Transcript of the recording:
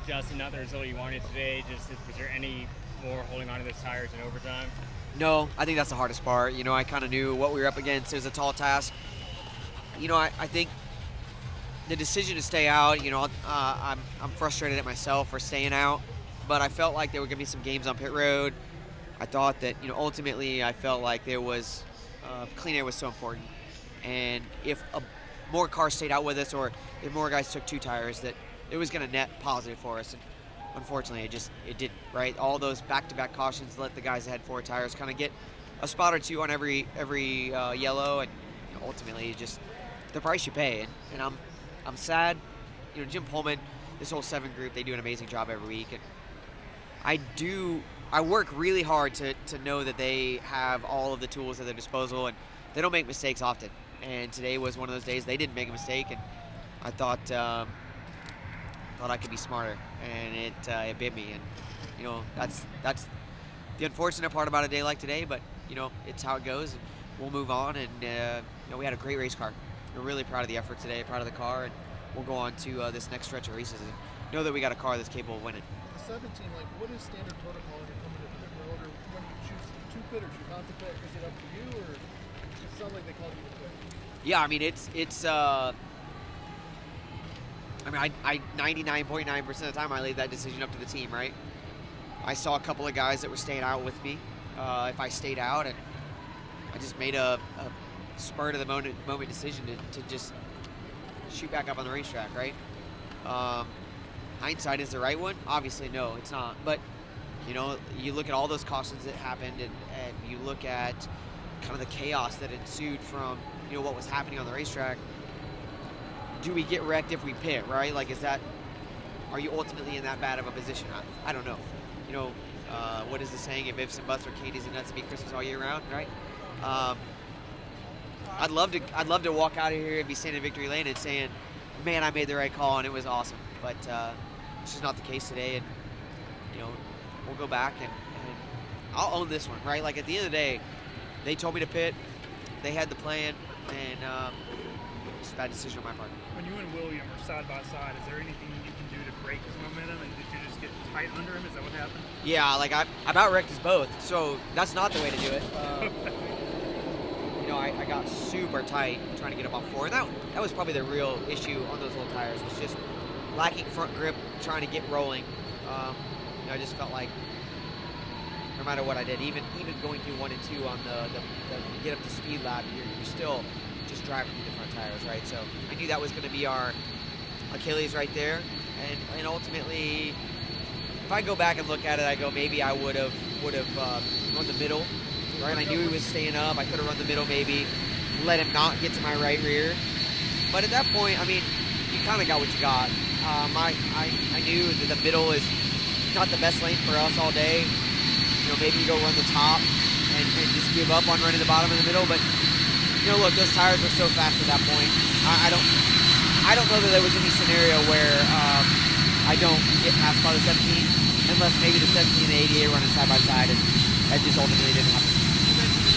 just not the result you wanted today? Just was there any more holding on to those tires in overtime? No, I think that's the hardest part. I kind of knew what we were up against. It was a tall task. I think the decision to stay out, I'm frustrated at myself for staying out, but I felt like there were going to be some games on pit road. I thought that, ultimately I felt like there was clean air was so important. And if more cars stayed out with us, or if more guys took 2 tires, that it was going to net positive for us. And unfortunately, it didn't, right? All those back-to-back cautions let the guys that had 4 tires kind of get a spot or 2 on every yellow, and ultimately just the price you pay. And I'm sad. Jim Pullman, this whole 7 group, they do an amazing job every week. And I work really hard to know that they have all of the tools at their disposal, and they don't make mistakes often. And today was one of those days they didn't make a mistake, and I thought I could be smarter, and it bit me. And that's the unfortunate part about a day like today, but it's how it goes, and we'll move on. And we had a great race car. We're really proud of the effort today, proud of the car, and we'll go on to this next stretch of races and know that we got a car that's capable of winning. The 17, what is standard protocol when you're coming to pit road, or when you choose 2 pitters? You have to pit. Is it up to you, or it sounds like they called you to pit? Yeah, I mean it's. I 99.9% of the time I leave that decision up to the team, right? I saw a couple of guys that were staying out with me. If I stayed out, and I just made a spur of the moment decision to just shoot back up on the racetrack, right? Hindsight is the right one? Obviously, no, it's not. But, you look at all those cautions that happened, and you look at kind of the chaos that ensued from, what was happening on the racetrack. Do we get wrecked if we pit, right? Are you ultimately in that bad of a position? I don't know. What is the saying? If ifs and buts were candies and nuts, it'd be Christmas all year round, right? I'd love to walk out of here and be standing in victory lane and saying, man, I made the right call and it was awesome. But it's just not the case today, and we'll go back and I'll own this one, right? At the end of the day, they told me to pit, they had the plan, and it's a bad decision on my part. When you and William are side by side, is there anything you can do to break his momentum, and did you just get tight under him? Is that what happened? Yeah, I about wrecked us both, so that's not the way to do it. I got super tight trying to get up on 4, and that was probably the real issue on those little tires, was just lacking front grip, trying to get rolling. I just felt like no matter what I did, even going through 1 and 2 on the get up to speed lap, you're still just driving through the front tires, right? So I knew that was going to be our Achilles right there, and ultimately, if I go back and look at it, I go, maybe I would have run the middle. Right, I knew he was staying up. I could have run the middle, maybe let him not get to my right rear. But at that point, you kind of got what you got. I knew that the middle is not the best lane for us all day. Maybe you go run the top and just give up on running the bottom of the middle. But look, those tires were so fast at that point. I don't know that there was any scenario where I don't get past by the 17, unless maybe the 17 and the 88 running side by side, and that just ultimately didn't happen.